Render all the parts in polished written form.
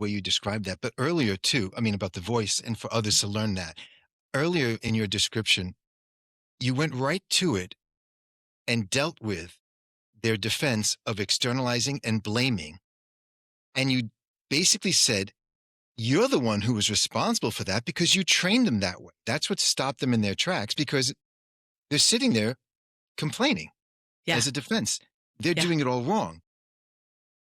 way you described that. But earlier too, I mean, about the voice and for others to learn that. Earlier in your description, you went right to it and dealt with their defense of externalizing and blaming. And you basically said, you're the one who was responsible for that because you trained them that way. That's what stopped them in their tracks because they're sitting there complaining Yeah. as a defense. They're Yeah. doing it all wrong.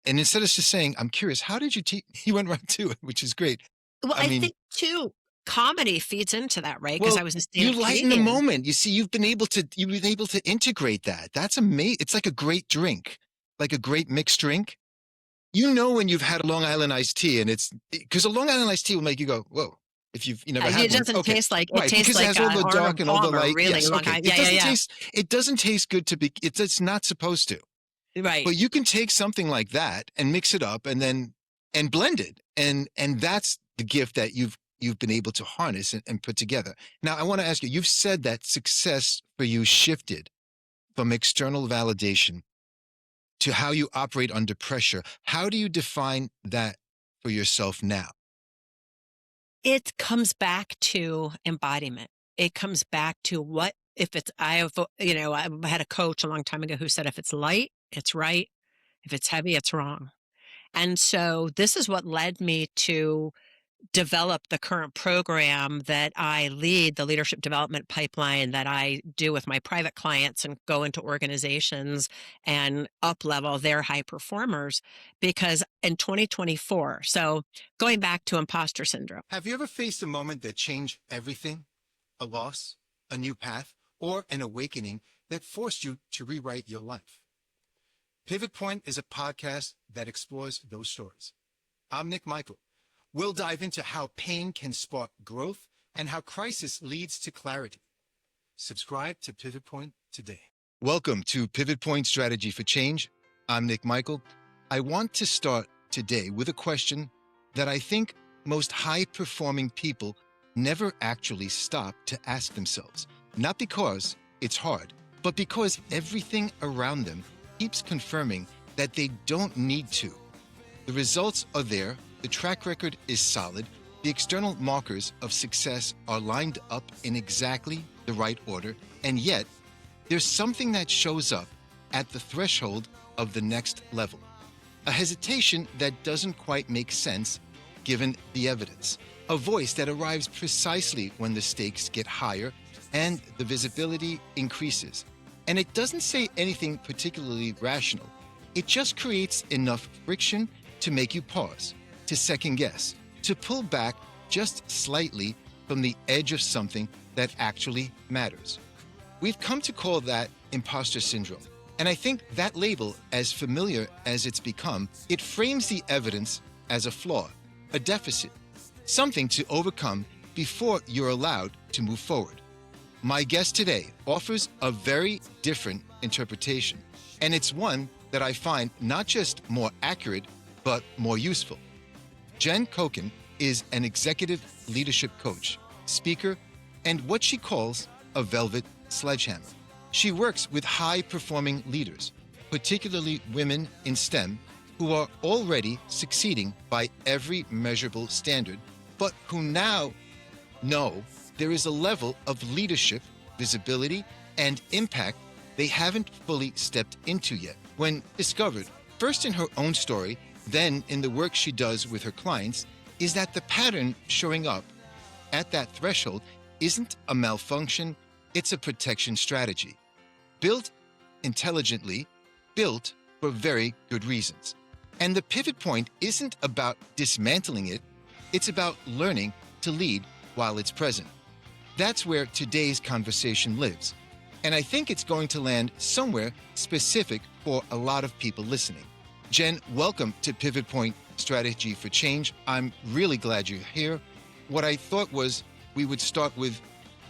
And instead of just saying, I'm curious, how did you teach? He went right to it, which is great. Well, I I mean, think too, comedy feeds into that, right? Because well, I was a you stand-up lighten the comedian. moment. You see, you've been able to integrate that. That's amazing. It's like a great drink, like a great mixed drink. You know when you've had a Long Island iced tea, and it's because a Long Island iced tea will make you go, whoa. If you never had It one, doesn't okay, taste like right? Because it has all the dark Arnold and all the Palmer, light. really Yes, long okay. time. Yeah, yeah, yeah. It doesn't taste good to be. It's not supposed to. Right. But you can take something like that and mix it up, and then and blend it, and that's the gift that you've been able to harness and put together. Now, I want to ask you. You've said that success for you shifted from external validation to how you operate under pressure. How do you define that for yourself now? It comes back to embodiment. It comes back to what if it's I have, I had a coach a long time ago who said if it's light, it's right. If it's heavy, it's wrong. And so this is what led me to develop the current program that I lead, the leadership development pipeline that I do with my private clients and go into organizations and up level their high performers. Because in 2024, so going back to imposter syndrome, Have you ever faced a moment that changed everything? A loss, a new path, or an awakening that forced you to rewrite your life? Pivot Point is a podcast that explores those stories. I'm Nick Michael. We'll dive into how pain can spark growth and how crisis leads to clarity. Subscribe to Pivot Point today. Welcome to Pivot Point Strategy for Change. I'm Nick Michael. I want to start today with a question that I think most high-performing people never actually stop to ask themselves. Not because it's hard, but because everything around them keeps confirming that they don't need to. The results are there, the track record is solid, the external markers of success are lined up in exactly the right order, and yet there's something that shows up at the threshold of the next level. A hesitation that doesn't quite make sense given the evidence. A voice that arrives precisely when the stakes get higher and the visibility increases. And it doesn't say anything particularly rational. It just creates enough friction to make you pause, to second guess, to pull back just slightly from the edge of something that actually matters. We've come to call that imposter syndrome. And I think that label, as familiar as it's become, it frames the evidence as a flaw, a deficit, something to overcome before you're allowed to move forward. My guest today offers a very different interpretation, and it's one that I find not just more accurate, but more useful. Jen Coken is an executive leadership coach, speaker, and what she calls a velvet sledgehammer. She works with high-performing leaders, particularly women in STEM, who are already succeeding by every measurable standard, but who now know there is a level of leadership, visibility, and impact they haven't fully stepped into yet. When discovered, first in her own story, then in the work she does with her clients, is that the pattern showing up at that threshold isn't a malfunction, it's a protection strategy. Built intelligently, built for very good reasons. And the pivot point isn't about dismantling it, it's about learning to lead while it's present. That's where today's conversation lives. And I think it's going to land somewhere specific for a lot of people listening. Jen, welcome to Pivot Point Strategy for Change. I'm really glad you're here. What I thought was we would start with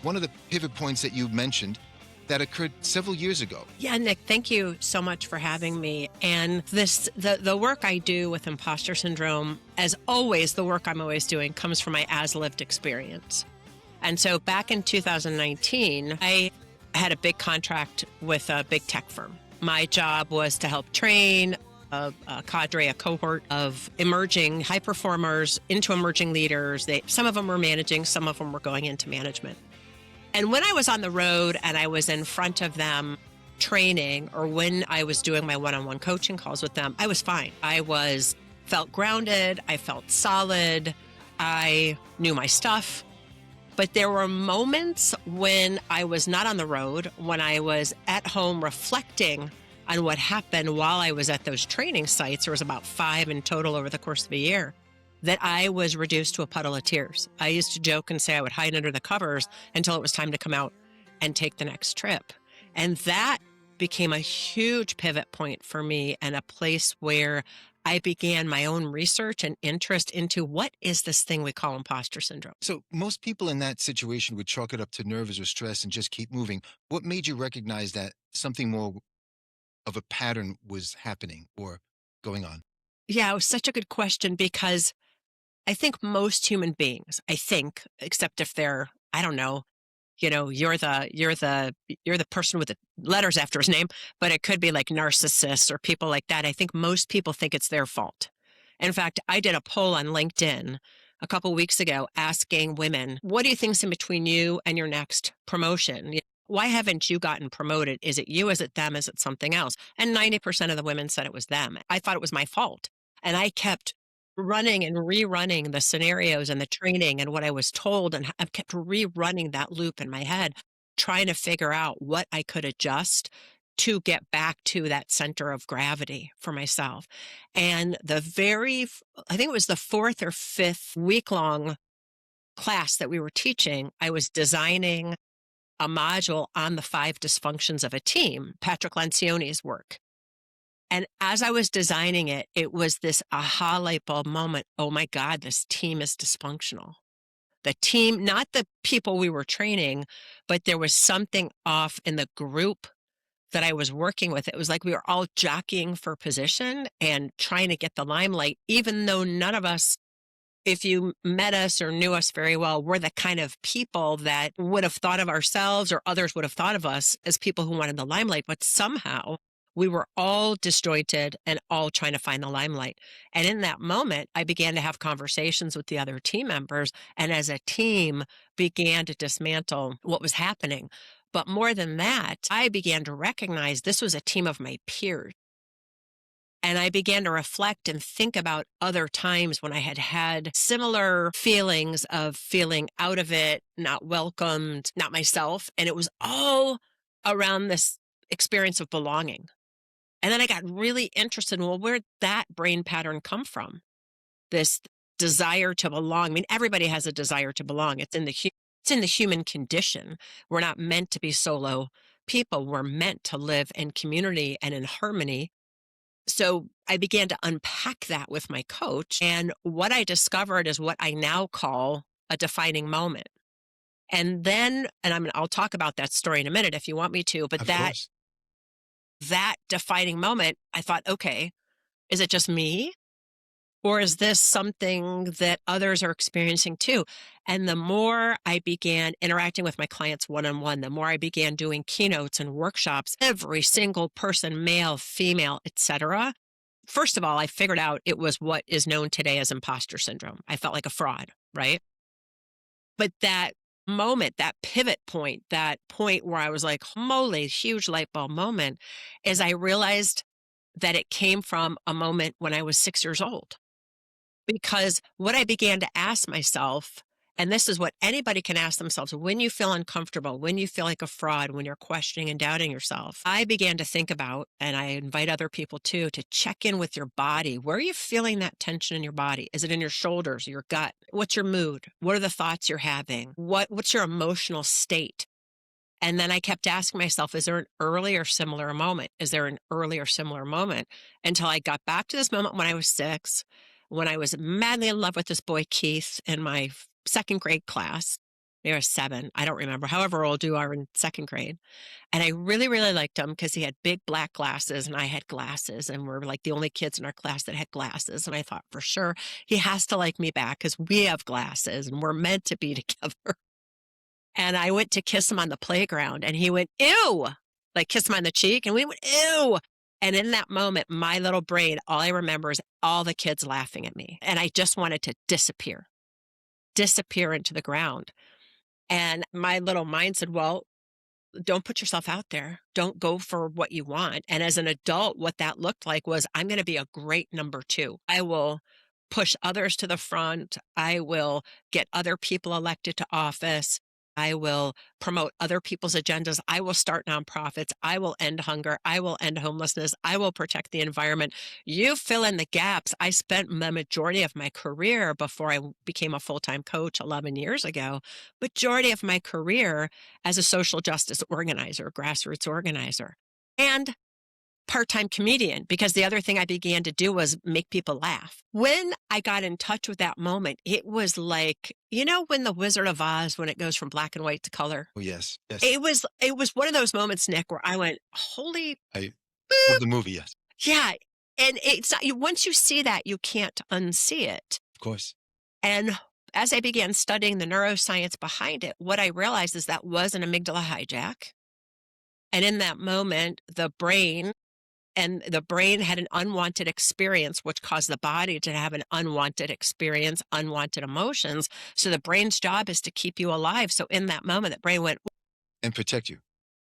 one of the pivot points that you mentioned that occurred several years ago. Yeah, Nick, thank you so much for having me. And the work I do with imposter syndrome, as always, the work I'm always doing comes from my as-lived experience. And so back in 2019, I had a big contract with a big tech firm. My job was to help train a cadre, a cohort of emerging high performers into emerging leaders. Some of them were managing, some of them were going into management. And when I was on the road and I was in front of them training, or when I was doing my one-on-one coaching calls with them, I was fine. Felt grounded. I felt solid. I knew my stuff. But there were moments when I was not on the road, when I was at home reflecting on what happened while I was at those training sites. There was about 5 in total over the course of a year, that I was reduced to a puddle of tears. I used to joke and say I would hide under the covers until it was time to come out and take the next trip. And that became a huge pivot point for me, and a place where I began my own research and interest into what is this thing we call imposter syndrome. So most people in that situation would chalk it up to nerves or stress and just keep moving. What made you recognize that something more of a pattern was happening or going on? Yeah, it was such a good question, because I think most human beings, except if they're, I don't know, you're the person with the letters after his name, but it could be like narcissists or people like that. I think most people think it's their fault. In fact, I did a poll on LinkedIn a couple weeks ago asking women, what do you think's in between you and your next promotion? Why haven't you gotten promoted? Is it you? Is it them? Is it something else? And 90% of the women said it was them. I thought it was my fault. And I kept running and rerunning the scenarios and the training and what I was told. And I've kept rerunning that loop in my head, trying to figure out what I could adjust to get back to that center of gravity for myself. And I think it was the 4th or 5th week-long class that we were teaching, I was designing a module on the 5 dysfunctions of a team, Patrick Lencioni's work. And as I was designing it, it was this aha light bulb moment. Oh my God, this team is dysfunctional. The team, not the people we were training, but there was something off in the group that I was working with. It was like we were all jockeying for position and trying to get the limelight, even though none of us, if you met us or knew us very well, we're the kind of people that would have thought of ourselves, or others would have thought of us as people who wanted the limelight. But somehow we were all disjointed and all trying to find the limelight. And in that moment, I began to have conversations with the other team members, and as a team began to dismantle what was happening. But more than that, I began to recognize this was a team of my peers. And I began to reflect and think about other times when I had had similar feelings of feeling out of it, not welcomed, not myself. And it was all around this experience of belonging. And then I got really interested in, well, where'd that brain pattern come from? This desire to belong. I mean, everybody has a desire to belong. It's in the human condition. We're not meant to be solo people. We're meant to live in community and in harmony. So I began to unpack that with my coach. And what I discovered is what I now call a defining moment. And then, I'll talk about that story in a minute if you want me to, but Of course. that defining moment, I thought, okay, is it just me? Or is this something that others are experiencing too? And the more I began interacting with my clients one-on-one, the more I began doing keynotes and workshops, every single person, male, female, etc. First of all, I figured out it was what is known today as imposter syndrome. I felt like a fraud, right? But that moment, that pivot point, that point where I was like, holy, huge light bulb moment, is I realized that it came from a moment when I was 6 years old. Because what I began to ask myself, and this is what anybody can ask themselves, when you feel uncomfortable, when you feel like a fraud, when you're questioning and doubting yourself, I began to think about, and I invite other people too, to check in with your body. Where are you feeling that tension in your body? Is it in your shoulders, your gut? What's your mood? What are the thoughts you're having? What's your emotional state? And then I kept asking myself, is there an earlier similar moment? Is there an earlier similar moment? Until I got back to this moment when I was 6, when I was madly in love with this boy, Keith, in my 2nd grade class. Maybe I was 7. I don't remember. However old you are in 2nd grade. And I really, really liked him because he had big black glasses and I had glasses. And we're like the only kids in our class that had glasses. And I thought, for sure, he has to like me back because we have glasses and we're meant to be together. And I went to kiss him on the playground and he went, ew, like kissed him on the cheek. And we went, ew. And in that moment, my little brain, all I remember is all the kids laughing at me. And I just wanted to disappear into the ground. And my little mind said, well, don't put yourself out there. Don't go for what you want. And as an adult, what that looked like was I'm going to be a great number two. I will push others to the front. I will get other people elected to office. I will promote other people's agendas. I will start nonprofits. I will end hunger. I will end homelessness. I will protect the environment. You fill in the gaps. I spent the majority of my career before I became a full-time coach 11 years ago, majority of my career as a social justice organizer, grassroots organizer, and part-time comedian, because the other thing I began to do was make people laugh. When I got in touch with that moment, it was like, when the Wizard of Oz, when it goes from black and white to color, Oh, yes. Yes. it was one of those moments, Nick, where I went, holy I boop. love the movie. Yes. Yeah. And it's not, once you see that, you can't unsee it. Of course. And as I began studying the neuroscience behind it, what I realized is that was an amygdala hijack. And in that moment, the brain had an unwanted experience, which caused the body to have an unwanted experience, unwanted emotions. So the brain's job is to keep you alive. So in that moment, the brain went And protect you.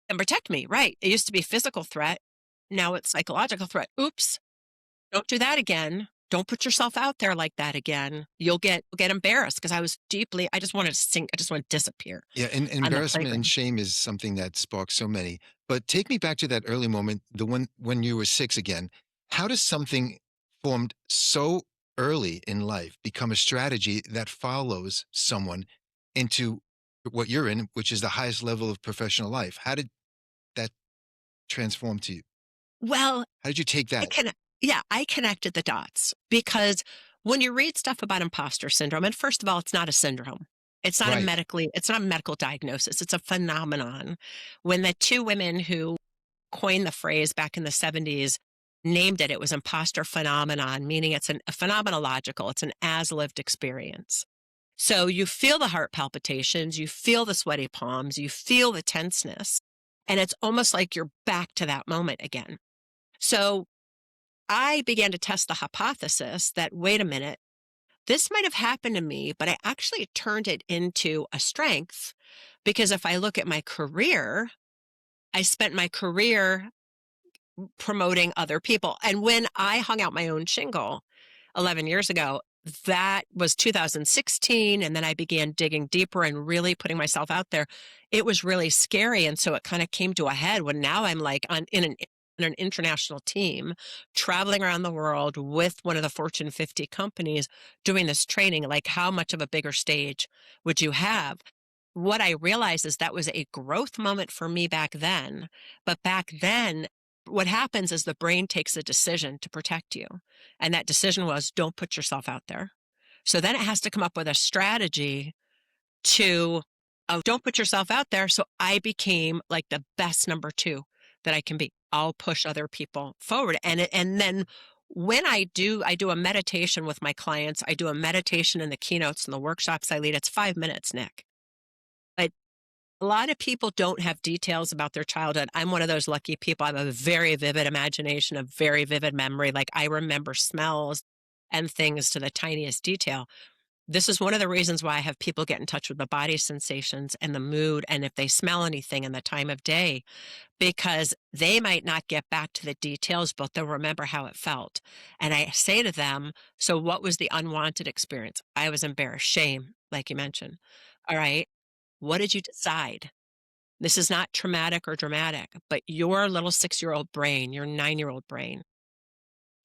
and protect me. Right. It used to be physical threat. Now it's psychological threat. Oops. Don't do that again. Don't put yourself out there like that again. You'll get embarrassed because I just wanted to sink. I just want to disappear Yeah, and on the embarrassment and playground. shame is something that sparks so many. But take me back to that early moment, the one when you were 6 again. How does something formed so early in life become a strategy that follows someone into what you're in, which is the highest level of professional life? How did that transform to you? Well, How did you take I that? can yeah, I connected the dots because when you read stuff about imposter syndrome, and first of all, it's not a syndrome. Right. It's not a medical diagnosis. It's a phenomenon. When the two women who coined the phrase back in the 70s named it, it was imposter phenomenon, meaning it's a phenomenological, it's an as lived experience. So you feel the heart palpitations, you feel the sweaty palms, you feel the tenseness, and it's almost like you're back to that moment again. So I began to test the hypothesis that, wait a minute, this might have happened to me, but I actually turned it into a strength because if I look at my career, I spent my career promoting other people. And when I hung out my own shingle 11 years ago, that was 2016. And then I began digging deeper and really putting myself out there. It was really scary. And so it kind of came to a head when now I'm like in an international team traveling around the world with one of the Fortune 50 companies doing this training. Like, how much of a bigger stage would you have? What I realized is that was a growth moment for me back then. But back then, what happens is the brain takes a decision to protect you. And that decision was don't put yourself out there. So then it has to come up with a strategy to, oh, don't put yourself out there. So I became like the best number two that I can be. I'll push other people forward. And then when I do a meditation with my clients. I do a meditation in the keynotes and the workshops I lead. It's 5 minutes, Nick. But a lot of people don't have details about their childhood. I'm one of those lucky people. I have a very vivid imagination, a very vivid memory. Like I remember smells and things to the tiniest detail. This is one of the reasons why I have people get in touch with the body sensations and the mood and if they smell anything and the time of day, because they might not get back to the details, but they'll remember how it felt. And I say to them, so what was the unwanted experience? I was embarrassed, shame, like you mentioned. All right. What did you decide? This is not traumatic or dramatic, but your little 6-year-old brain, your 9-year-old brain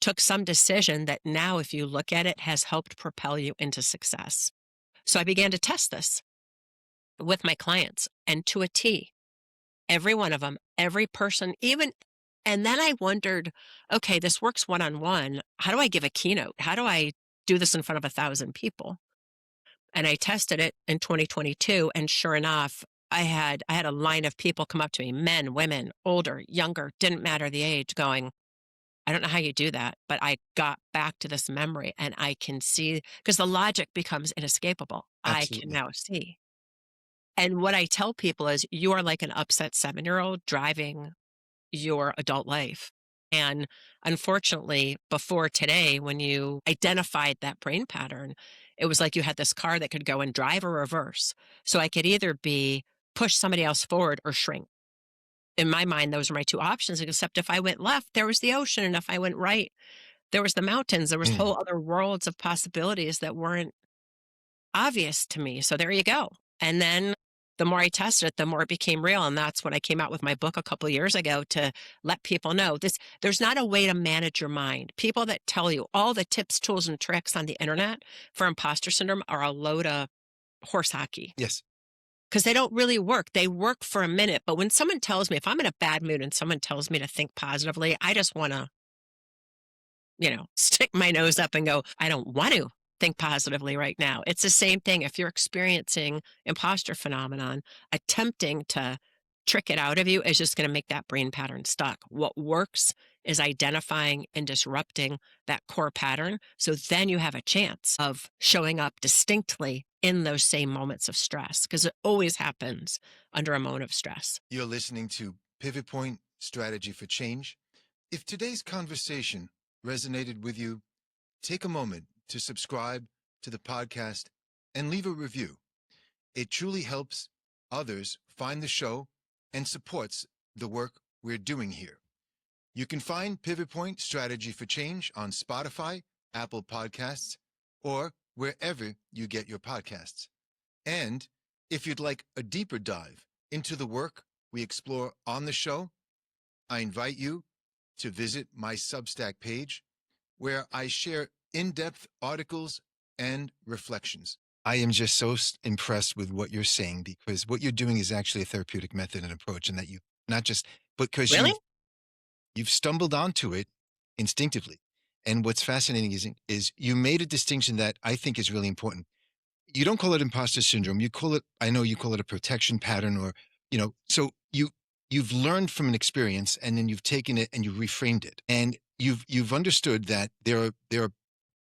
took some decision that now, if you look at it, has helped propel you into success. So I began to test this with my clients and to a T, every one of them, every person, even. And then I wondered, okay, this works one on one. How do I give a keynote? How do I do this in front of 1,000 people? And I tested it in 2022. And sure enough, I had a line of people come up to me, men, women, older, younger, didn't matter the age, going, I don't know how you do that, but I got back to this memory and I can see because the logic becomes inescapable. I can Absolutely. now see. And what I tell people is you are like an upset 7-year-old driving your adult life. And unfortunately, before today, when you identified that brain pattern, it was like you had this car that could go in drive or reverse. So I could either be push somebody else forward or shrink. In my mind, those are my two options. Except if I went left, there was the ocean. And if I went right, there was the mountains. There was Mm. whole other worlds of possibilities that weren't obvious to me. So there you go. And then the more I tested it, the more it became real. And that's when I came out with my book a couple of years ago to let people know there's not a way to manage your mind. People that tell you all the tips, tools, and tricks on the internet for imposter syndrome are a load of horse hockey Yes. because they don't really work. They work for a minute. But when someone tells me, if I'm in a bad mood and someone tells me to think positively, I just want to stick my nose up and go, I don't want to think positively right now. It's the same thing. If you're experiencing imposter phenomenon, attempting to trick it out of you is just going to make that brain pattern stuck. What works is identifying and disrupting that core pattern. So then you have a chance of showing up distinctly in those same moments of stress because it always happens under a moment of stress. You're listening to Pivot Point Strategy for Change. If today's conversation resonated with you, take a moment to subscribe to the podcast and leave a review. It truly helps others find the show and supports the work we're doing here. You can find Pivot Point Strategy for Change on Spotify, Apple Podcasts, or wherever you get your podcasts. And if you'd like a deeper dive into the work we explore on the show, I invite you to visit my Substack page where I share in-depth articles and reflections. I am just so impressed with what you're saying because what you're doing is actually a therapeutic method and approach, and that you not just because Really? you've stumbled onto it instinctively. And what's fascinating is you made a distinction that I think is really important. You don't call it imposter syndrome. You call it, I know you call it a protection pattern, or, so you've learned from an experience and then you've taken it and you reframed it. And you've understood that there are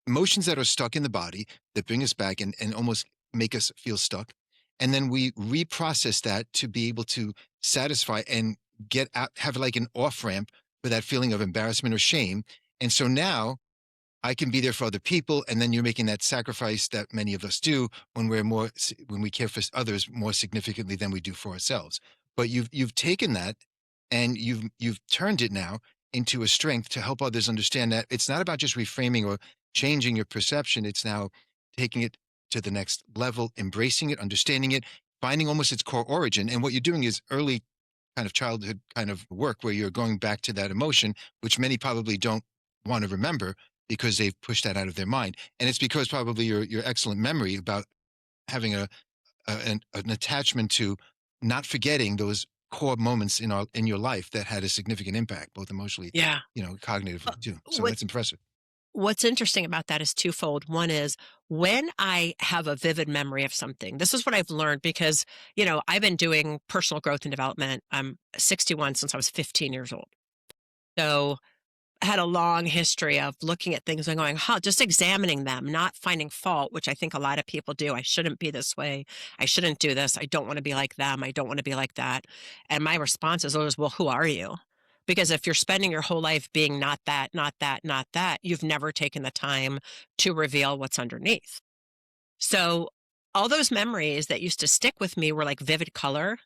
emotions that are stuck in the body that bring us back and almost make us feel stuck. And then we reprocess that to be able to satisfy and get out, have like an off ramp for that feeling of embarrassment or shame. And so now I can be there for other people. And then you're making that sacrifice that many of us do when when we care for others more significantly than we do for ourselves. But you've taken that and you've turned it now into a strength to help others understand that it's not about just reframing or changing your perception. It's now taking it to the next level, embracing it, understanding it, finding almost its core origin. And what you're doing is early kind of childhood kind of work where you're going back to that emotion, which many probably don't want to remember because they've pushed that out of their mind. And it's because probably your excellent memory about having an attachment to not forgetting those core moments in your life that had a significant impact, both emotionally, Yeah. Uh, cognitively too. So What that's impressive. What's interesting about that is twofold. One is when I have a vivid memory of something, this is what I've learned because, I've been doing personal growth and development. I'm 61 since I was 15 years old. So I had a long history of looking at things and going, just examining them, not finding fault, which I think a lot of people do. I shouldn't be this way. I shouldn't do this. I don't want to be like them. I don't want to be like that. And my response is always, well, who are you? Because if you're spending your whole life being not that, not that, not that, you've never taken the time to reveal what's underneath. So all those memories that used to stick with me were like vivid color.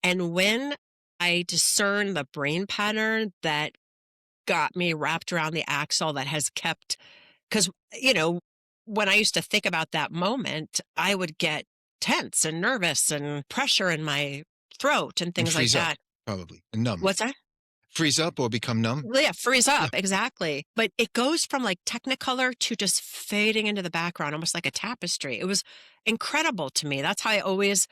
And when I discern the brain pattern that got me wrapped around the axle that has kept, because, when I used to think about that moment, I would get tense and nervous and pressure in my throat and And things like freeze up, that. probably, and numb. What's that? Freeze up or become numb. Well, yeah, freeze Yeah. up, exactly. But it goes from like technicolor to just fading into the background, almost like a tapestry. It was incredible to me. That's how I always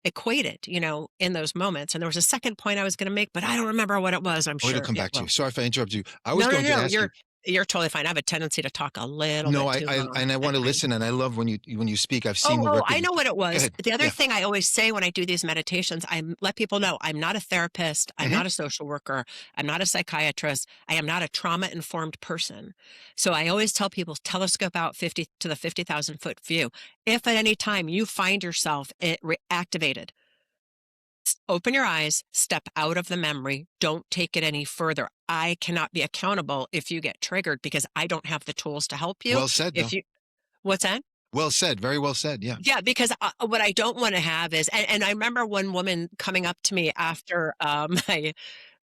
equated, in those moments. And there was a second point I was going to make, but I don't remember what it was. I'm Oh, it'll sure. come Yeah, back to you. well, Sorry if I interrupted you. I was no, no, going to no. ask you. You're totally fine. I have a tendency to talk a little No, bit I, too I long and I want at to times. listen, and I love when you speak. I've seen Oh, the oh, work that I you know do. what it Go was. ahead. The other Yeah. thing I always say when I do these meditations, I let people know I'm not a therapist. I'm Hmm. not a social worker. I'm not a psychiatrist. I am not a trauma informed person. So I always tell people telescope out 50 to the 50,000 foot view. If at any time you find yourself activated Open your eyes, step out of the memory. Don't take it any further. I cannot be accountable if you get triggered because I don't have the tools to help you. Well said, If though. you, what's that? Well said. Very well said. Yeah. Yeah, because what I don't want to have is, and I remember one woman coming up to me after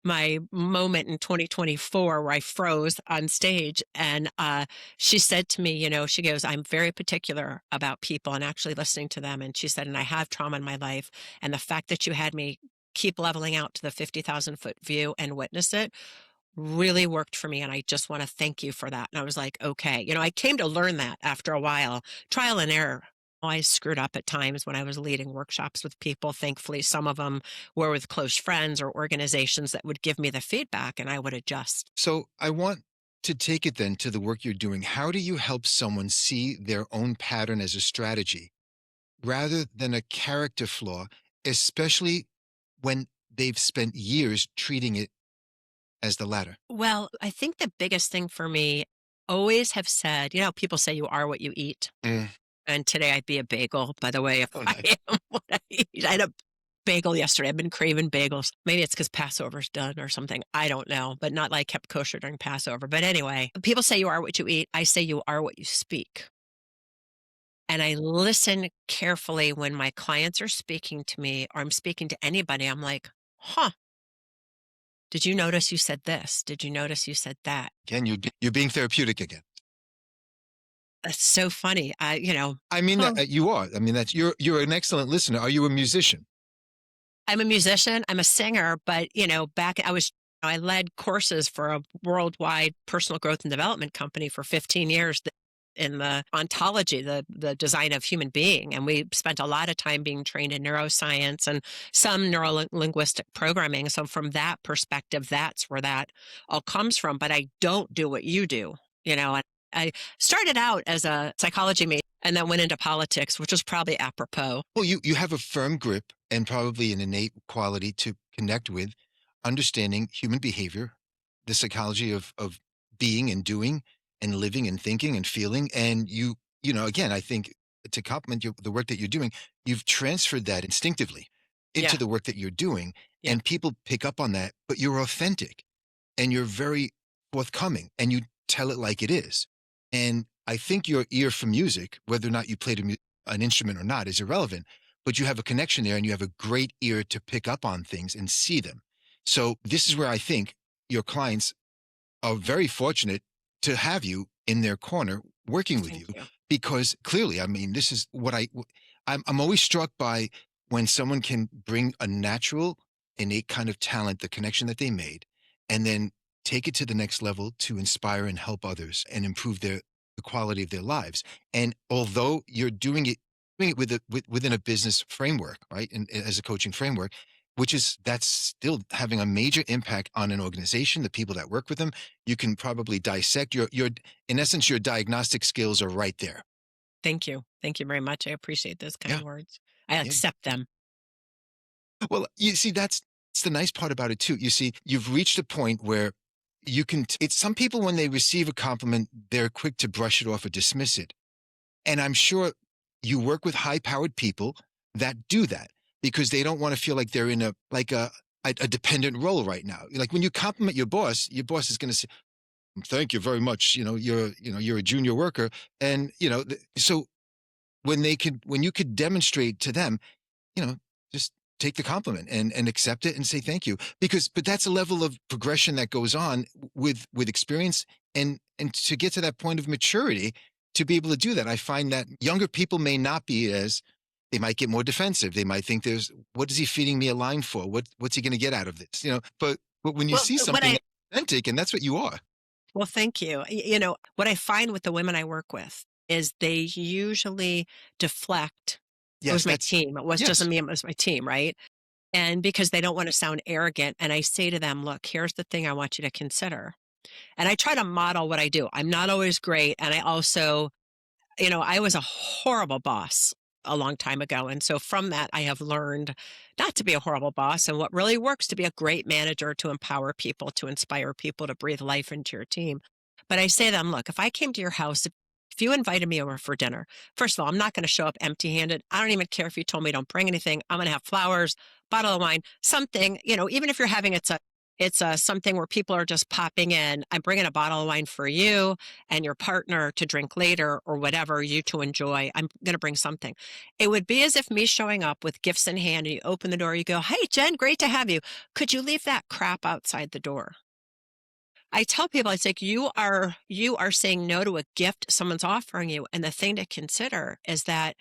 my moment in 2024 where I froze on stage. And she said to me, she goes, I'm very particular about people and actually listening to them. And she said, and I have trauma in my life. And the fact that you had me keep leveling out to the 50,000 foot view and witness it really worked for me. And I just want to thank you for that. And I was like, okay. I came to learn that after a while, trial and error. I screwed up at times when I was leading workshops with people. Thankfully, some of them were with close friends or organizations that would give me the feedback and I would adjust. So I want to take it then to the work you're doing. How do you help someone see their own pattern as a strategy rather than a character flaw, especially when they've spent years treating it as the latter? Well, I think the biggest thing for me, always have said, people say you are what you eat. Mm. And today I'd be a bagel, by the way, if Oh, I nice. am what I eat. I had a bagel yesterday. I've been craving bagels. Maybe it's because Passover's done or something. I don't know, but not like kept kosher during Passover. But anyway, people say you are what you eat. I say you are what you speak. And I listen carefully when my clients are speaking to me or I'm speaking to anybody. I'm like, huh, did you notice you said this? Did you notice you said that? Again, you're being therapeutic again. That's so funny. I mean Huh. that you are. I mean that's you're an excellent listener. Are you a musician? I'm a musician, I'm a singer, but, back I led courses for a worldwide personal growth and development company for 15 years in the ontology, the design of human being. And we spent a lot of time being trained in neuroscience and some neuro-linguistic programming. So from that perspective, that's where that all comes from. But I don't do what you do, and I started out as a psychology major and then went into politics, which was probably apropos. Well, you have a firm grip and probably an innate quality to connect with, understanding human behavior, the psychology of being and doing and living and thinking and feeling. And again, I think to compliment the work that you're doing, you've transferred that instinctively into Yeah. the work that you're doing, Yeah. and people pick up on that. But you're authentic and you're very forthcoming and you tell it like it is. And I think your ear for music, whether or not you played an instrument or not, is irrelevant, but you have a connection there and you have a great ear to pick up on things and see them. So this is where I think your clients are very fortunate to have you in their corner working with Thank you, you. because clearly, I mean, this is what I'm always struck by when someone can bring a natural, innate kind of talent, the connection that they made, and then take it to the next level to inspire and help others and improve the quality of their lives. And although you're doing it within a business framework, right, and as a coaching framework, that's still having a major impact on an organization, the people that work with them. You can probably dissect your in essence, your diagnostic skills are right there. Thank you. Thank you very much. I appreciate those Yeah. kind words. I Yeah. accept them. Well, you see, that's the nice part about it too. You see, you've reached a point where you can. It's some people when they receive a compliment, they're quick to brush it off or dismiss it. And I'm sure you work with high-powered people that do that because they don't want to feel like they're in a dependent role right now. Like when you compliment your boss is going to say, "Thank you very much. You're a junior worker," and so when you could demonstrate to them, just take the compliment and accept it and say thank you, but that's a level of progression that goes on with experience and to get to that point of maturity to be able to do that. I find that younger people may not be as they might get more defensive. They might think what is he feeding me a line for? What's he going to get out of this? But when you Well, see something that's authentic, and that's what you are. well, thank you. What I find with the women I work with is they usually deflect. It Yes, was my that's team. It was yes. doesn't mean it was my team, right? And because they don't want to sound arrogant. And I say to them, look, here's the thing I want you to consider. And I try to model what I do. I'm not always great. And I also, I was a horrible boss a long time ago. And so from that, I have learned not to be a horrible boss and what really works to be a great manager, to empower people, to inspire people, to breathe life into your team. But I say to them, look, if I came to your house, If you invited me over for dinner, first of all, I'm not going to show up empty handed. I don't even care if you told me don't bring anything. I'm going to have flowers, bottle of wine, something, even if you're having it's a something where people are just popping in. I'm bringing a bottle of wine for you and your partner to drink later or whatever you to enjoy. I'm going to bring something. It would be as if me showing up with gifts in hand and you open the door, you go, "Hey, Jen, great to have you. Could you leave that crap outside the door?" I tell people, it's like you are saying no to a gift someone's offering you. And the thing to consider is that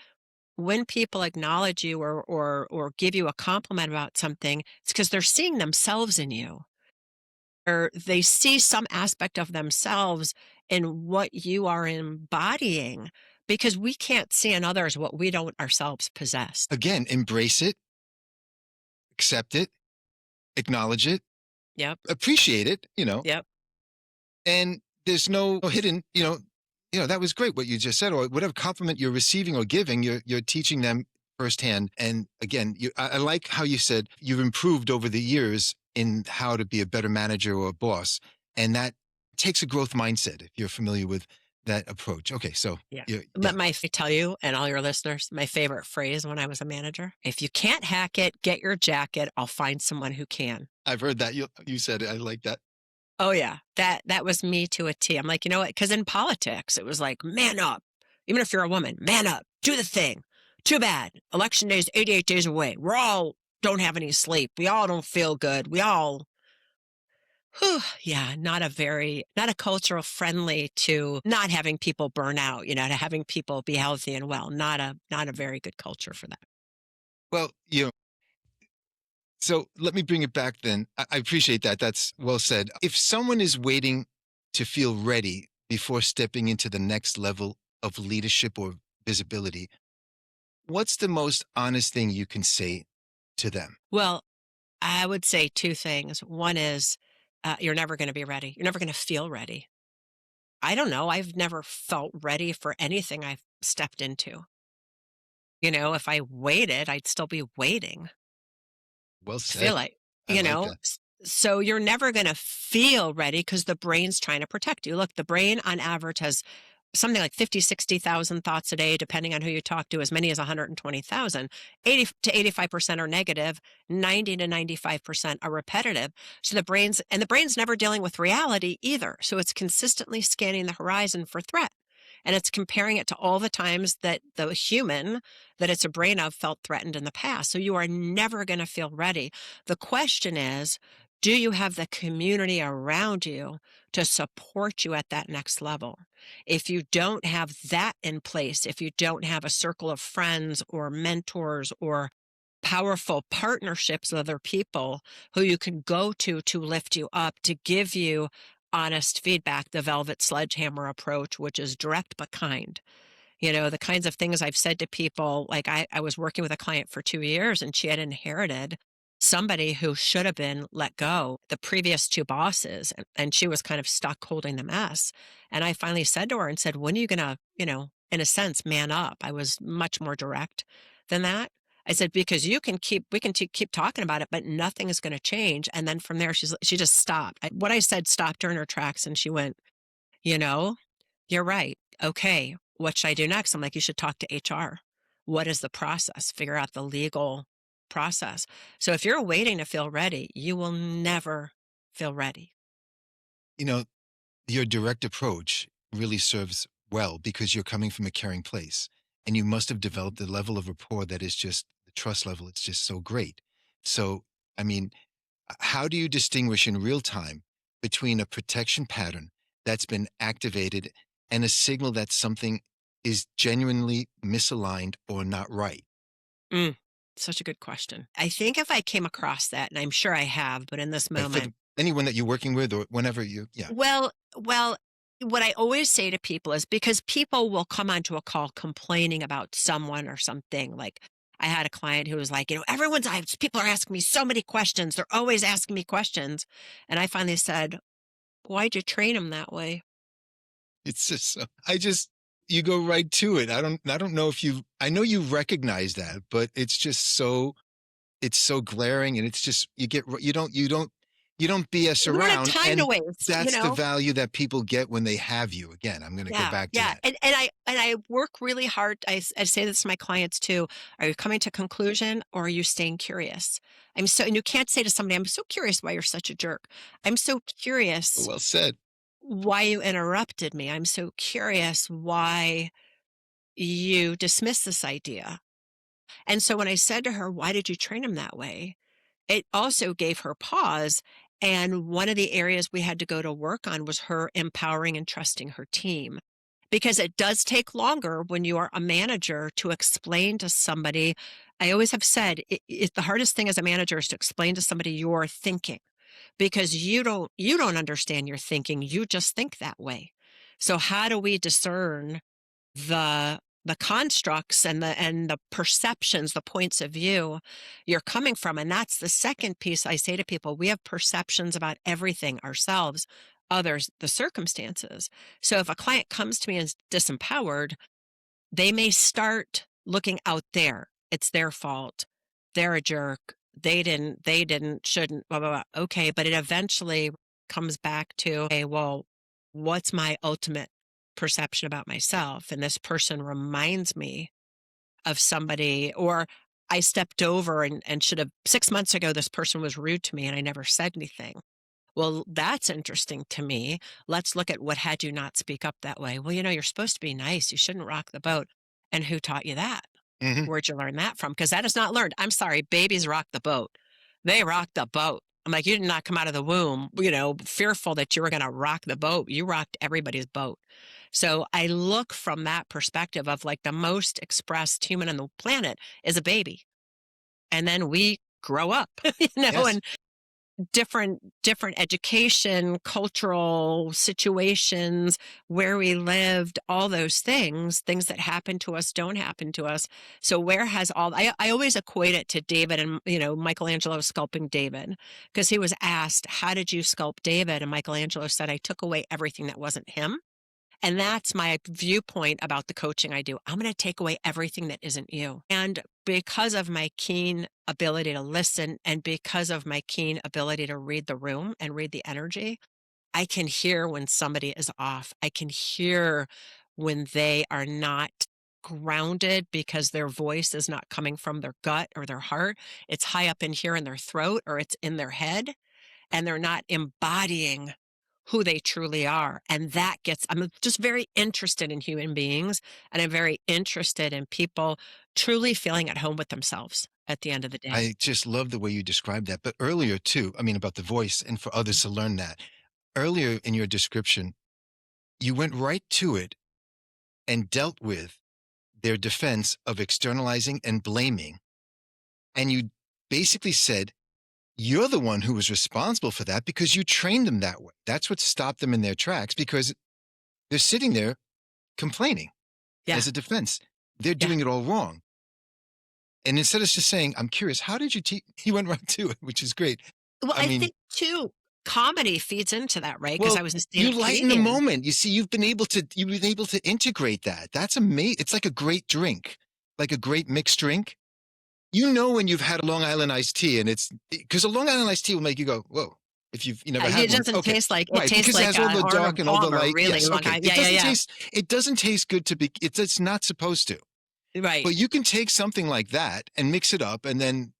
when people acknowledge you or give you a compliment about something, it's because they're seeing themselves in you, or they see some aspect of themselves in what you are embodying, because we can't see in others what we don't ourselves possess. Again, embrace it, accept it, acknowledge it, Yep. appreciate it, Yep. and there's no hidden, that was great what you just said, or whatever compliment you're receiving or giving, you're teaching them firsthand. And again, I like how you said you've improved over the years in how to be a better manager or a boss. And that takes a growth mindset if you're familiar with that approach. Okay, so Yeah. yeah, But I tell you and all your listeners, my favorite phrase when I was a manager: if you can't hack it, get your jacket. I'll find someone who can. I've heard that. You said it. I like that. Oh yeah, that was me to a T. I'm like, you know what? Because in politics, it was like, man up. Even if you're a woman, man up, do the thing. Too bad. Election day is 88 days away. We're all don't have any sleep. We all don't feel good. We all, whew, yeah, not a cultural friendly to not having people burn out. To having people be healthy and well. Not a very good culture for that. Well, so let me bring it back then. I appreciate that. That's well said. If someone is waiting to feel ready before stepping into the next level of leadership or visibility, what's the most honest thing you can say to them? Well, I would say two things. One is, you're never going to be ready. You're never going to feel ready. I don't know. I've never felt ready for anything I've stepped into. If I waited, I'd still be waiting. Well I feel said. like, I like that. so you're never going to feel ready because the brain's trying to protect you. Look, the brain on average has something like 50, 60,000 thoughts a day, depending on who you talk to, as many as 120,000. 80 to 85% are negative, 90 to 95% are repetitive. So the brain's never dealing with reality either. So it's consistently scanning the horizon for threat. And it's comparing it to all the times that the human that it's a brain of felt threatened in the past. So you are never going to feel ready. The question is, do you have the community around you to support you at that next level? If you don't have that in place, if you don't have a circle of friends or mentors or powerful partnerships with other people who you can go to lift you up, to give you honest feedback, the velvet sledgehammer approach, which is direct but kind. The kinds of things I've said to people, like I was working with a client for 2 years and she had inherited somebody who should have been let go, the previous two bosses, and she was kind of stuck holding the mess. And I finally said to her and said, when are you going to, in a sense, man up? I was much more direct than that. I said, because we can keep talking about it, but nothing is going to change. And then from there, she just stopped. What I said stopped her in her tracks. And she went, you know, you're right. Okay. What should I do next? I'm like, you should talk to HR. What is the process? Figure out the legal process. So if you're waiting to feel ready, you will never feel ready. You know, your direct approach really serves well because you're coming from a caring place and you must have developed a level of rapport that is just the trust level. It's just so great. So, I mean, how do you distinguish in real time between a protection pattern that's been activated and a signal that something is genuinely misaligned or not right? Mm, such a good question. I think if I came across that, and I'm sure I have, but in this Right, for moment, anyone that you're working with or whenever yeah. well, what I always say to people is, because people will come onto a call complaining about someone or something. Like, I had a client who was like, people are asking me so many questions. They're always asking me questions. And I finally said, why'd you train them that way? It's just, you go right to it. I don't know if I know you recognize that, but it's just so, it's so glaring and it's just, you don't You don't BS We don't have around, time to and waste, you that's the know? value that people get when they have you. Again, I'm gonna go Yeah, back to yeah, that. and I work really hard. I say this to my clients too. Are you coming to conclusion or are you staying curious? And you can't say to somebody, "I'm so curious why you're such a jerk. I'm so curious Well said. why you interrupted me. I'm so curious why you dismiss this idea." And so when I said to her, "Why did you train him that way?" It also gave her pause. And one of the areas we had to go to work on was her empowering and trusting her team. Because it does take longer when you are a manager to explain to somebody. I always have said the hardest thing as a manager is to explain to somebody your thinking because you don't understand your thinking. You just think that way. So how do we discern the constructs and the perceptions, the points of view you're coming from? And that's the second piece I say to people. We have perceptions about everything, ourselves, others, the circumstances. So if a client comes to me and is disempowered, they may start looking out there. It's their fault. They're a jerk. They didn't, shouldn't, blah, blah, blah. Okay. But it eventually comes back to, hey, well, what's my ultimate perception about myself? And this person reminds me of somebody, or I stepped over and should have 6 months ago, this person was rude to me and I never said anything. Well, that's interesting to me. Let's look at what had you not speak up that way. Well, you're supposed to be nice. You shouldn't rock the boat. And who taught you that? Mhm. Where'd you learn that from? Because that is not learned. I'm sorry, babies rock the boat. They rock the boat. I'm like, you did not come out of the womb, fearful that you were going to rock the boat. You rocked everybody's boat. So I look from that perspective of like the most expressed human on the planet is a baby. And then we grow up, Yes. and different education, cultural situations, where we lived, all those things that happen to us don't happen to us. So where has all I always equate it to David and Michelangelo sculpting David, because he was asked, how did you sculpt David? And Michelangelo said, I took away everything that wasn't him. And that's my viewpoint about the coaching I do. I'm going to take away everything that isn't you. And because of my keen ability to listen and because of my keen ability to read the room and read the energy, I can hear when somebody is off. I can hear when they are not grounded because their voice is not coming from their gut or their heart. It's high up in here in their throat or it's in their head, and they're not embodying who they truly are. And I'm just very interested in human beings, and I'm very interested in people truly feeling at home with themselves at the end of the day. I just love the way you described that. But earlier too, I mean, about the voice and for others to learn that. Earlier in your description, you went right to it and dealt with their defense of externalizing and blaming. And you basically said, you're the one who was responsible for that because you trained them that way. That's what stopped them in their tracks because they're sitting there complaining Yeah. as a defense. They're Yeah. doing it all wrong. And instead of just saying, I'm curious, how did you teach? He went right to it, which is great. Well, I I mean, think too, comedy feeds into that, right? Because well, I was a you stand-up lighten the comedian. moment. You see, you've been able to integrate that. That's amazing. It's like a great drink, like a great mixed drink. You know when you've had a Long Island iced tea, and it's because a Long Island iced tea will make you go, whoa. If you never had It one, doesn't okay, taste like it right? tastes Because it like has all the dark Arnold and all the Palmer, light. really, Yes, Long okay. Island. It Yeah, yeah, doesn't yeah. taste. It doesn't taste good to be. It's not supposed to. Right. But you can take something like that and mix it up and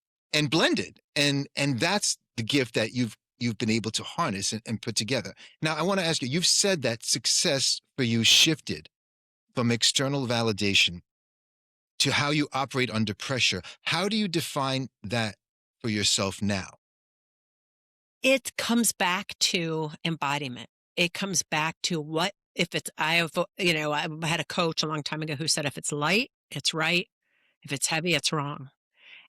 blend it. And that's the gift that you've been able to harness and put together. Now I want to ask you, you've said that success for you shifted from external validation to how you operate under pressure. How do you define that for yourself now? It comes back to embodiment. It comes back to what if it's I have, I had a coach a long time ago who said if it's light, it's right. If it's heavy, it's wrong.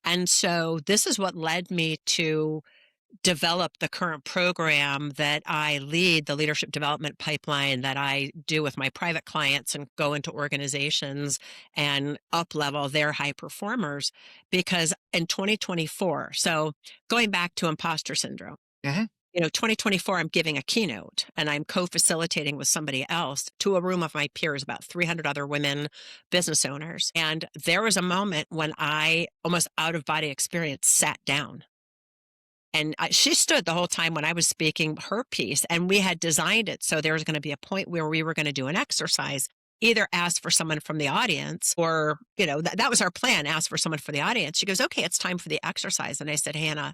And so this is what led me to develop the current program that I lead, the leadership development pipeline that I do with my private clients and go into organizations and up level their high performers. Because in 2024, so going back to imposter syndrome, Mhm. 2024, I'm giving a keynote and I'm co-facilitating with somebody else to a room of my peers, about 300 other women business owners. And there was a moment when I almost out of body experience sat down And she stood the whole time when I was speaking her piece, and we had designed it so there was going to be a point where we were going to do an exercise, either ask for someone from the audience or, that was our plan, ask for someone for the audience. She goes, okay, it's time for the exercise. And I said, Hannah,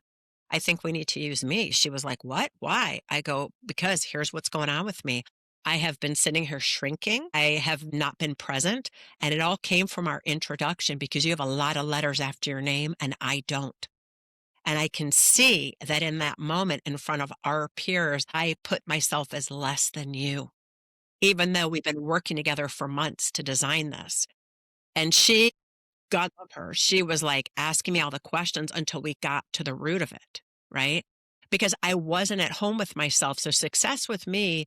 I think we need to use me. She was like, what? Why? I go, because here's what's going on with me. I have been sitting here shrinking. I have not been present. And it all came from our introduction because you have a lot of letters after your name and I don't. And I can see that in that moment in front of our peers, I put myself as less than you, even though we've been working together for months to design this. And she, God love her, she was like asking me all the questions until we got to the root of it, right? Because I wasn't at home with myself. So success with me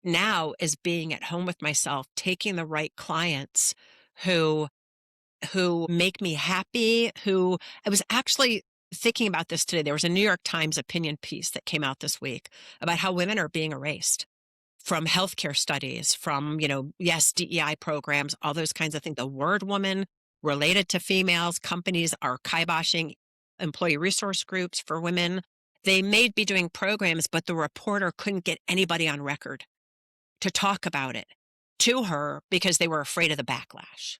now is being at home with myself, taking the right clients who make me happy, who I was actually thinking about this today. There was a New York Times opinion piece that came out this week about how women are being erased from healthcare studies, from, yes, DEI programs, all those kinds of things. The word woman related to females, companies are kiboshing employee resource groups for women. They may be doing programs, but the reporter couldn't get anybody on record to talk about it to her because they were afraid of the backlash.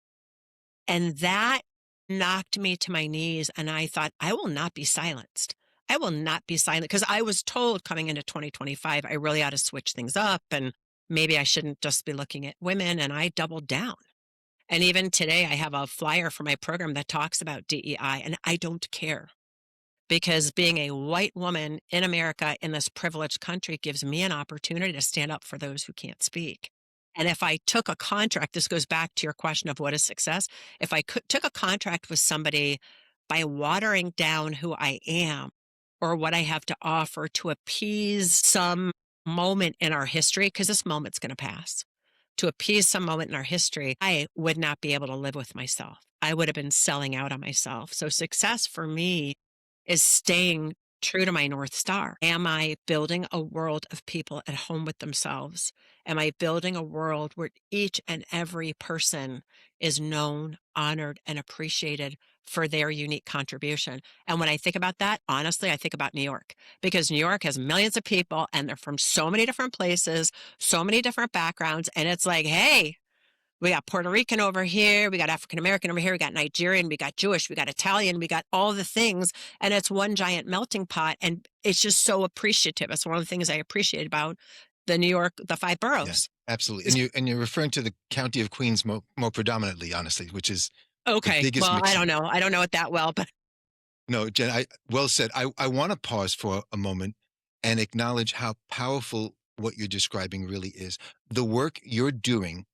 And that knocked me to my knees. And I thought, I will not be silenced. I will not be silent because I was told coming into 2025, I really ought to switch things up. And maybe I shouldn't just be looking at women. And I doubled down. And even today, I have a flyer for my program that talks about DEI, and I don't care because being a white woman in America in this privileged country gives me an opportunity to stand up for those who can't speak. And if I took a contract, this goes back to your question of what is success. If I took a contract with somebody by watering down who I am or what I have to offer to appease some moment in our history, because this moment's going to pass, to appease some moment in our history, I would not be able to live with myself. I would have been selling out on myself. So success for me is staying true to my North Star. Am I building a world of people at home with themselves? Am I building a world where each and every person is known, honored, and appreciated for their unique contribution? And when I think about that, honestly, I think about New York because New York has millions of people and they're from so many different places, so many different backgrounds. And it's like, hey, we got Puerto Rican over here. We got African American over here. We got Nigerian. We got Jewish. We got Italian. We got all the things. And it's one giant melting pot. And it's just so appreciative. It's one of the things I appreciate about the New York, the five Yeah, boroughs. absolutely. And you're referring to the county of Queens more predominantly, honestly, which is the Okay. biggest Well, I mix. don't know. I don't know it that well, but No, Jen, well said. I want to pause for a moment and acknowledge how powerful what you're describing really is. The work you're doing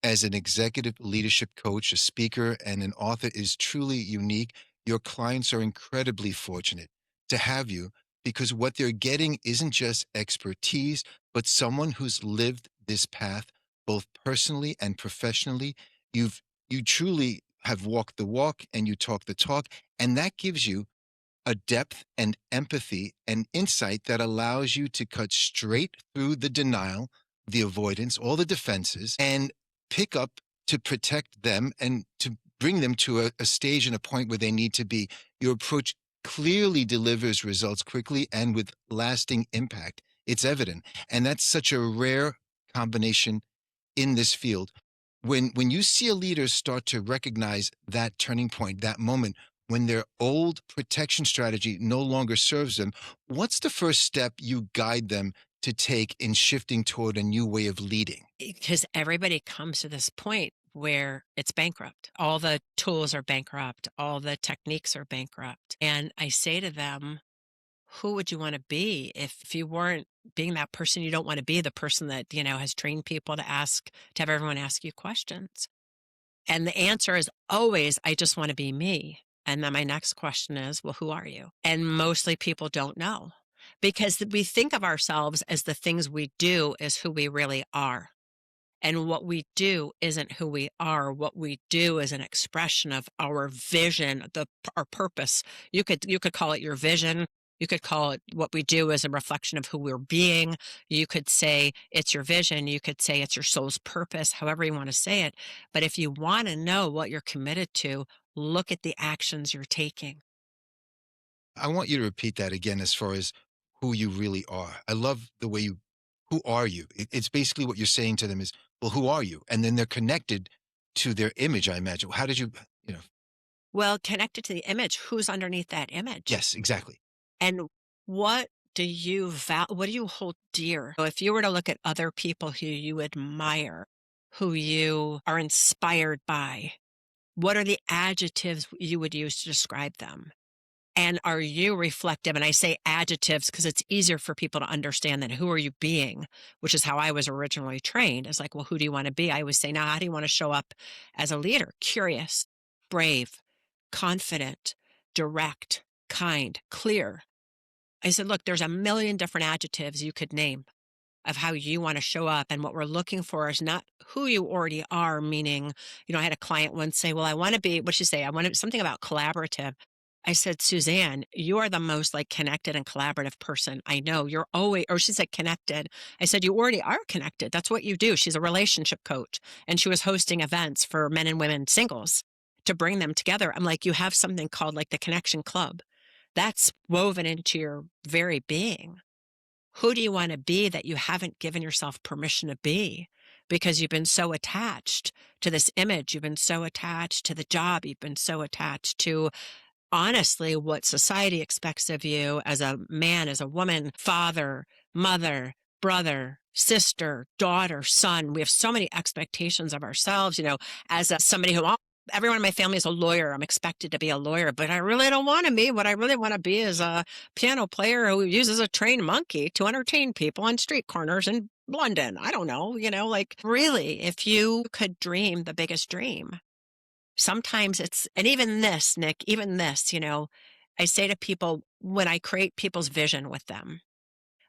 as an executive leadership coach, a speaker, and an author is truly unique. Your clients are incredibly fortunate to have you because what they're getting isn't just expertise, but someone who's lived this path both personally and professionally. You truly have walked the walk and you talk the talk, and that gives you a depth and empathy and insight that allows you to cut straight through the denial, the avoidance, all the defenses, and pick up to protect them and to bring them to a stage and a point where they need to be. Your approach clearly delivers results quickly and with lasting impact. It's evident. And that's such a rare combination in this field. When you see a leader start to recognize that turning point, that moment, when their old protection strategy no longer serves them, what's the first step you guide them to take in shifting toward a new way of leading? because everybody comes to this point where it's bankrupt. All the tools are bankrupt. All the techniques are bankrupt. And I say to them, who would you want to be if you weren't being that person? You don't want to be the person that, has trained people to have everyone ask you questions. And the answer is always, I just want to be me. And then my next question is, well, who are you? And mostly people don't know because we think of ourselves as the things we do is who we really are. And what we do isn't who we are. What we do is an expression of our vision, our purpose. You could call it your vision. You could call it what we do as a reflection of who we're being. You could say it's your vision. You could say it's your soul's purpose, however you want to say it. But if you want to know what you're committed to, look at the actions you're taking. I want you to repeat that again as far as who you really are. I love the way you who are you? It's basically what you're saying to them is, well, who are you? And then they're connected to their image, I imagine. How did you, you know, Well, connected to the image, who's underneath that image? yes, exactly. And what what do you hold dear? So if you were to look at other people who you admire, who you are inspired by, what are the adjectives you would use to describe them? And are you reflective? And I say adjectives because it's easier for people to understand than who are you being, which is how I was originally trained. It's like, well, who do you want to be? I always say, now, how do you want to show up as a leader? Curious, brave, confident, direct, kind, clear. I said, look, there's a million different adjectives you could name of how you want to show up. And what we're looking for is not who you already are, meaning, I had a client once say, well, I want to be, what'd she say? I want to, something about collaborative. I said, Suzanne, you are the most like connected and collaborative person I know. You're always, or she said connected. I said, you already are connected. That's what you do. She's a relationship coach and she was hosting events for men and women singles to bring them together. I'm like, you have something called like the Connection Club. That's woven into your very being. Who do you want to be that you haven't given yourself permission to be because you've been so attached to this image? You've been so attached to the job. You've been so attached to honestly what society expects of you as a man, as a woman, father, mother, brother, sister, daughter, son. We have so many expectations of ourselves, as somebody who everyone in my family is a lawyer. I'm expected to be a lawyer, but I really don't want to be. What I really want to be is a piano player who uses a trained monkey to entertain people on street corners in London. I don't know, like really, if you could dream the biggest dream, sometimes and even this, Nick, even this, I say to people when I create people's vision with them,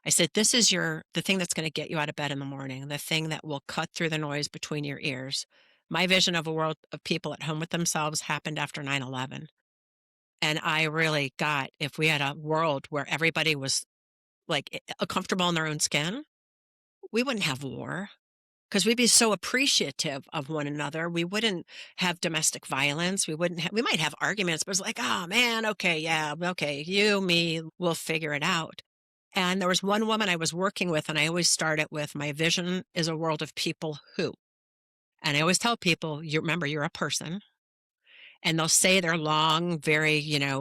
I said, this is the thing that's going to get you out of bed in the morning, the thing that will cut through the noise between your ears. My vision of a world of people at home with themselves happened after 9/11. And I really got, if we had a world where everybody was like comfortable in their own skin, we wouldn't have war because we'd be so appreciative of one another. We wouldn't have domestic violence. We might have arguments, but it's like, oh man, okay, yeah, okay, you, me, we'll figure it out. And there was one woman I was working with, and I always start it with my vision is a world of people who. And I always tell people, you remember, you're a person. And they'll say they're long, very,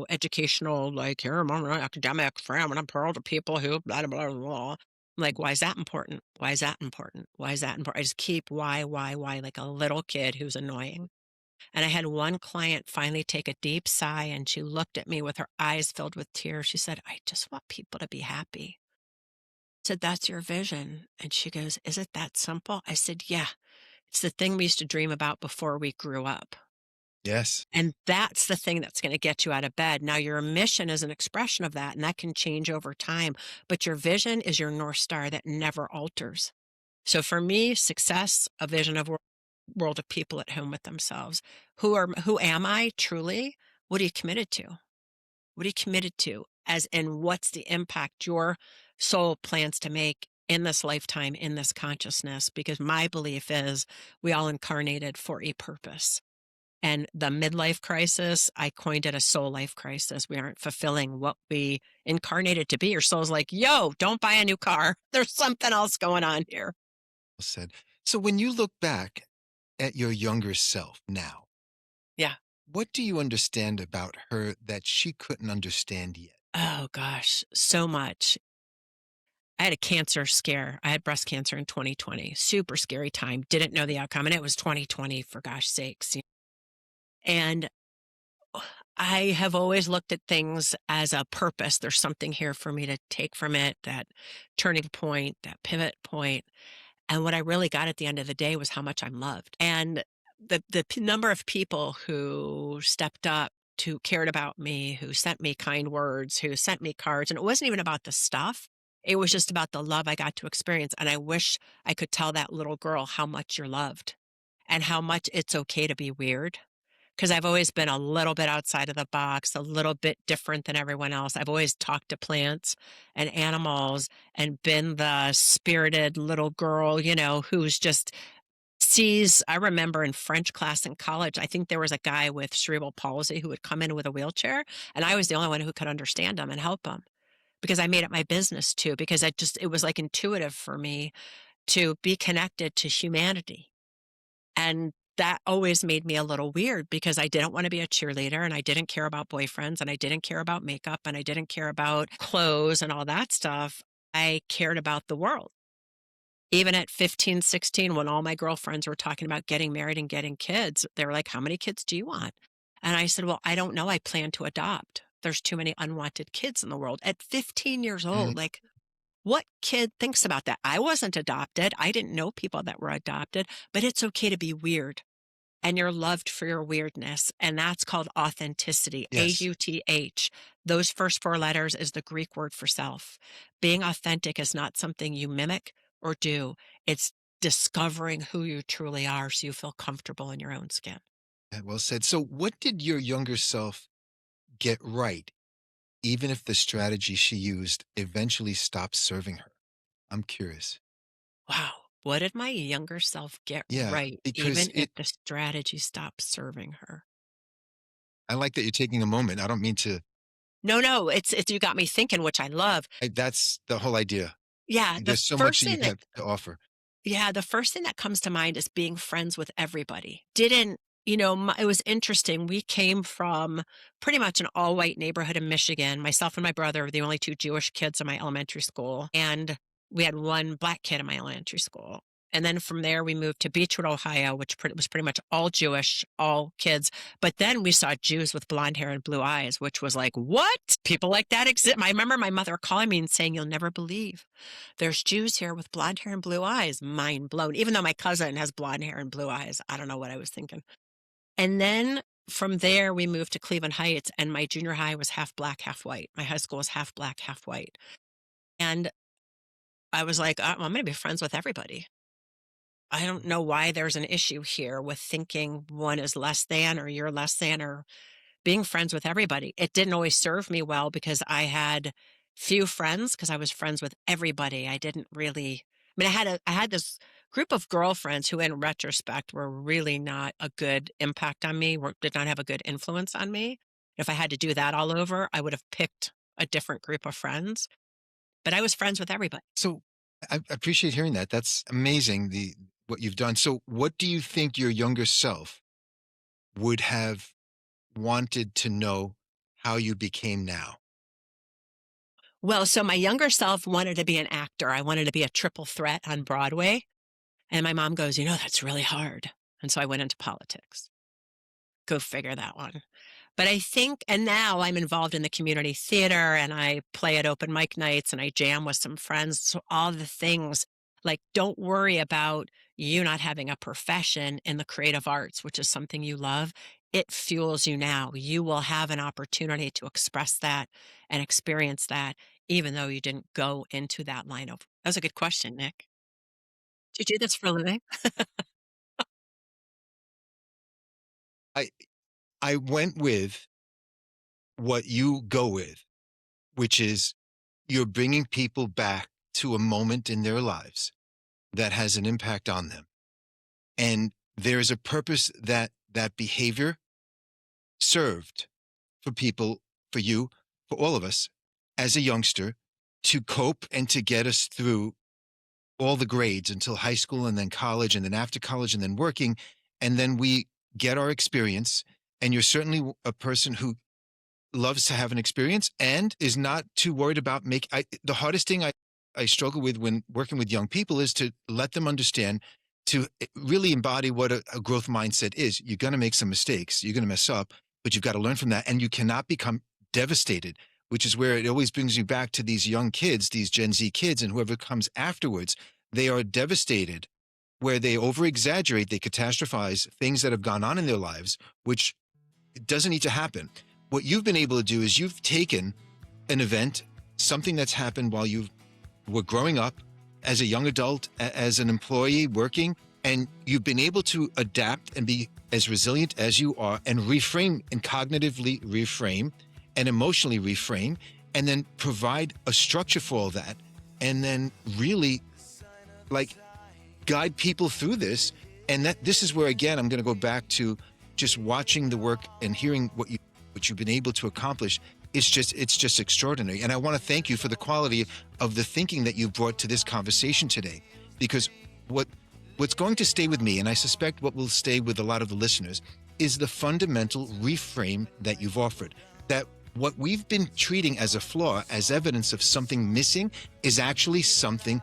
educational, like, here, I'm an academic friend, and I'm proud of people who, blah, blah, blah, blah. I'm like, why is that important? Why is that important? Why is that important? I just keep why, like a little kid who's annoying. And I had one client finally take a deep sigh, and she looked at me with her eyes filled with tears. She said, I just want people to be happy. I said, that's your vision. And she goes, is it that simple? I said, yeah, it's the thing we used to dream about before we grew up. Yes. And that's the thing that's going to get you out of bed. Now, your mission is an expression of that, and that can change over time. But your vision is your North Star that never alters. So for me, success, a vision of world of people at home with themselves. Who am I truly? What are you committed to? What are you committed to? As in, what's the impact your soul plans to make in this lifetime, in this consciousness? Because my belief is we all incarnated for a purpose. And the midlife crisis, I coined it a soul life crisis. We aren't fulfilling what we incarnated to be. Your soul's like, yo, don't buy a new car. There's something else going on here. Well said. So when you look back at your younger self now, Yeah. what do you understand about her that she couldn't understand yet? Oh, gosh, so much. I had a cancer scare. I had breast cancer in 2020. Super scary time. Didn't know the outcome. And it was 2020, for gosh sakes. And I have always looked at things as a purpose. There's something here for me to take from it, that turning point, that pivot point. And what I really got at the end of the day was how much I'm loved. And the number of people who stepped up, who cared about me, who sent me kind words, who sent me cards. And it wasn't even about the stuff. It was just about the love I got to experience. And I wish I could tell that little girl how much you're loved and how much it's okay to be weird, because I've always been a little bit outside of the box, a little bit different than everyone else. I've always talked to plants and animals and been the spirited little girl, who's just sees, I remember in French class in college, I think there was a guy with cerebral palsy who would come in with a wheelchair, and I was the only one who could understand him and help him because I made it my business to, because it was like intuitive for me to be connected to humanity. And that always made me a little weird because I didn't want to be a cheerleader and I didn't care about boyfriends and I didn't care about makeup and I didn't care about clothes and all that stuff. I cared about the world. Even at 15, 16, when all my girlfriends were talking about getting married and getting kids, they were like, "How many kids do you want?" And I said, "Well, I don't know. I plan to adopt. There's too many unwanted kids in the world." At 15 years Mm, old, like, what kid thinks about that? I wasn't adopted. I didn't know people that were adopted, but it's okay to be weird and you're loved for your weirdness. And that's called authenticity, yes. AUTH. Those first four letters is the Greek word for self. Being authentic is not something you mimic or do, it's discovering who you truly are so you feel comfortable in your own skin. Yeah, well said. So, what did your younger self get right, even if the strategy she used eventually stopped serving her? I'm curious. Wow. What did my younger self get Yeah, right, because even if the strategy stopped serving her? I like that you're taking a moment. I don't mean to, No, no, it's you got me thinking, which I love. that's the whole idea. Yeah, the There's so much first that you thing that have to offer. Yeah, the first thing that comes to mind is being friends with everybody. Didn't, you know, it was interesting. We came from pretty much an all white neighborhood in Michigan. Myself and my brother were the only two Jewish kids in my elementary school. And we had one black kid in my elementary school. And then from there, we moved to Beechwood, Ohio, which was pretty much all Jewish, all kids. But then we saw Jews with blonde hair and blue eyes, which was like, what? People like that exist. I remember my mother calling me and saying, "You'll never believe there's Jews here with blonde hair and blue eyes." Mind blown. Even though my cousin has blonde hair and blue eyes, I don't know what I was thinking. And then from there, we moved to Cleveland Heights, and my junior high was half black, half white. My high school was half black, half white. And I was like, I'm going to be friends with everybody. I don't know why there's an issue here with thinking one is less than or you're less than or being friends with everybody. It didn't always serve me well because I had few friends because I was friends with everybody. I didn't really, I mean, I had this group of girlfriends who in retrospect were really not a good impact on me, did not have a good influence on me. If I had to do that all over, I would have picked a different group of friends, but I was friends with everybody. So, I appreciate hearing that. That's amazing, the what you've done. So, what do you think your younger self would have wanted to know how you became now? Well, so my younger self wanted to be an actor. I wanted to be a triple threat on Broadway. And my mom goes, "That's really hard." And so I went into politics. Go figure that one. But I think, and now I'm involved in the community theater and I play at open mic nights and I jam with some friends. So all the things, like, don't worry about you not having a profession in the creative arts, which is something you love. It fuels you now. You will have an opportunity to express that and experience that, even though you didn't go into that line of. That was a good question, Nick. Do you do this for a living? I I went with what you go with, which is you're bringing people back to a moment in their lives that has an impact on them. And there's a purpose that that behavior served for people, for you, for all of us as a youngster to cope and to get us through all the grades until high school and then college and then after college and then working. And then we get our experience. And you're certainly a person who loves to have an experience and is not too worried about the hardest thing I struggle with when working with young people is to let them understand, to really embody what a growth mindset is. You're going to make some mistakes, you're going to mess up, but you've got to learn from that, and you cannot become devastated, which is where it always brings you back to these young kids, these Gen Z kids, and whoever comes afterwards. They are devastated where they over exaggerate, they catastrophize things that have gone on in their lives, which doesn't need to happen. What you've been able to do is you've taken an event, something that's happened while you were growing up as a young adult, as an employee working, and you've been able to adapt and be as resilient as you are and reframe and cognitively reframe and emotionally reframe and then provide a structure for all that and then really like guide people through this And this is where, again, I'm going to go back to just watching the work and hearing what you've been able to accomplish. It's just extraordinary. And I want to thank you for the quality of the thinking that you brought to this conversation today, because what's going to stay with me, and I suspect what will stay with a lot of the listeners, is the fundamental reframe that you've offered, that what we've been treating as a flaw, as evidence of something missing, is actually something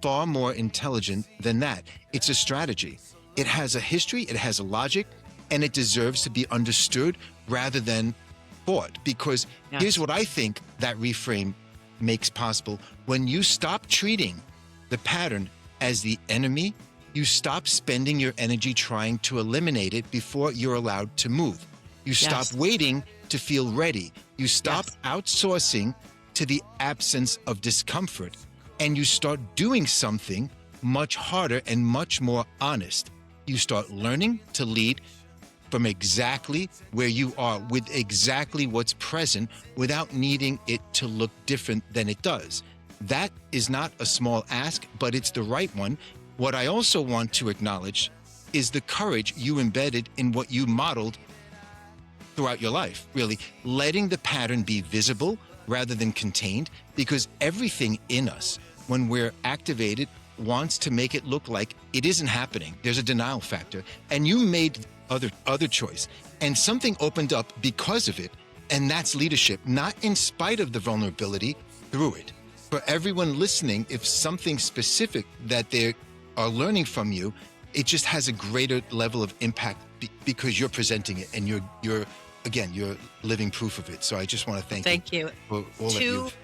far more intelligent than that. It's a strategy. It has a history, it has a logic, and it deserves to be understood rather than fought. Because here's what I think that reframe makes possible. When you stop treating the pattern as the enemy, you stop spending your energy trying to eliminate it before you're allowed to move. You stop waiting to feel ready. You stop outsourcing to the absence of discomfort, and you start doing something much harder and much more honest. You start learning to lead from exactly where you are, with exactly what's present, without needing it to look different than it does. That is not a small ask, but it's the right one. What I also want to acknowledge is the courage you embedded in what you modeled throughout your life, really letting the pattern be visible rather than contained, because everything in us, when we're activated, wants to make it look like it isn't happening. There's a denial factor, and you made other choice, and something opened up because of it, and that's leadership, not in spite of the vulnerability, through it. For everyone listening, if something specific that they are learning from you, it just has a greater level of impact because you're presenting it, and you're living proof of it. So I just want to thank you for all that you've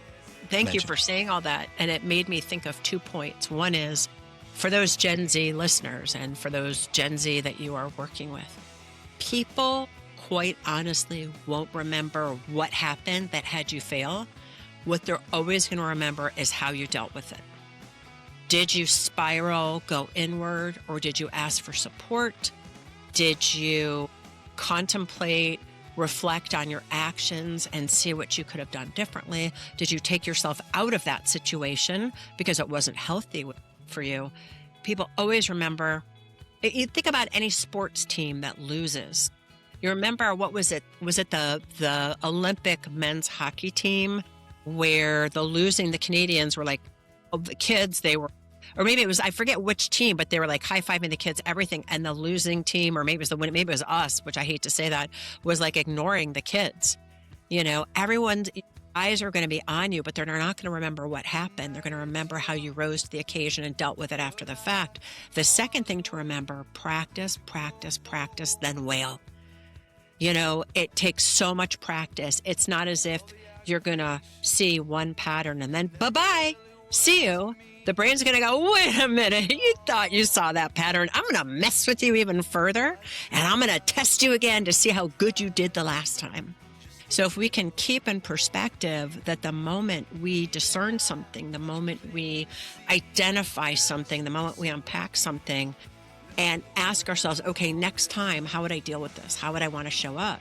Thank you for saying all that. And it made me think of 2 points. One is, for those Gen Z listeners and for those Gen Z that you are working with, people quite honestly won't remember what happened that had you fail. What they're always going to remember is how you dealt with it. Did you spiral, go inward, or did you ask for support? Did you contemplate, reflect on your actions and see what you could have done differently? Did you take yourself out of that situation because it wasn't healthy for you? People always remember. You think about any sports team that loses. You remember, what was it? Was it the Olympic men's hockey team where the Canadians were like, the kids, they were, or maybe it was, I forget which team, but they were like high-fiving the kids, everything. And the losing team, or maybe it was us, which I hate to say that, was like ignoring the kids. You know, everyone's eyes are going to be on you, but they're not going to remember what happened. They're going to remember how you rose to the occasion and dealt with it after the fact. The second thing to remember, practice, practice, practice, then wail. You know, it takes so much practice. It's not as if you're going to see one pattern and then bye-bye, see you. The brain's going to go, wait a minute, you thought you saw that pattern. I'm going to mess with you even further, and I'm going to test you again to see how good you did the last time. So if we can keep in perspective that the moment we discern something, the moment we identify something, the moment we unpack something, and ask ourselves, okay, next time, how would I deal with this? How would I want to show up?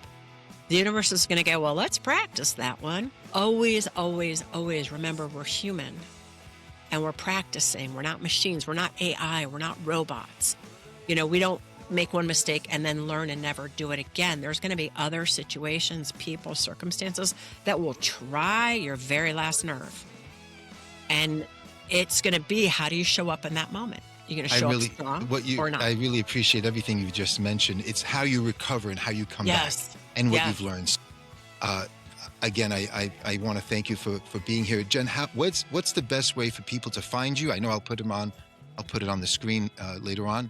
The universe is going to go, well, let's practice that one. Always, always, always remember we're human. And we're practicing. We're not machines. We're not AI. We're not robots. You know, we don't make one mistake and then learn and never do it again. There's going to be other situations, people, circumstances that will try your very last nerve. And it's going to be, how do you show up in that moment? You're going to show up strong or not? I really appreciate everything you just mentioned. It's how you recover and how you come back, and what you've learned. Again, I want to thank you for being here, Jen. What's the best way for people to find you? I know I'll put it on the screen later on.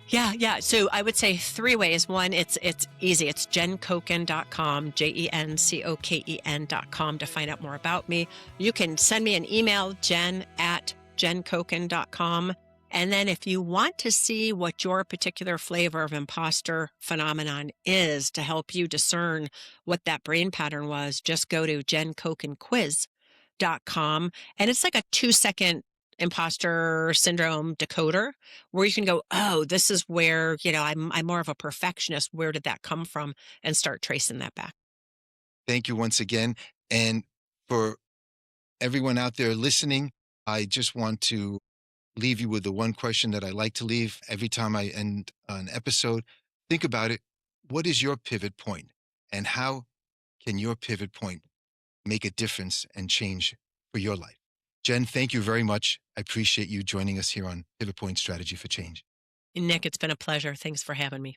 Yeah. So I would say 3 ways. One, it's easy. It's jencoken.com, JENCOKEN.com to find out more about me. You can send me an email, jen@jencoken.com. And then if you want to see what your particular flavor of imposter phenomenon is to help you discern what that brain pattern was, just go to jencokenquiz.com. And it's like a 2-second imposter syndrome decoder where you can go, oh, this is where, I'm more of a perfectionist. Where did that come from? And start tracing that back. Thank you once again. And for everyone out there listening, I just want to leave you with the one question that I like to leave every time I end an episode. Think about it. What is your pivot point, and how can your pivot point make a difference and change for your life? Jen, thank you very much. I appreciate you joining us here on Pivot Point Strategy for Change. Nick, it's been a pleasure. Thanks for having me.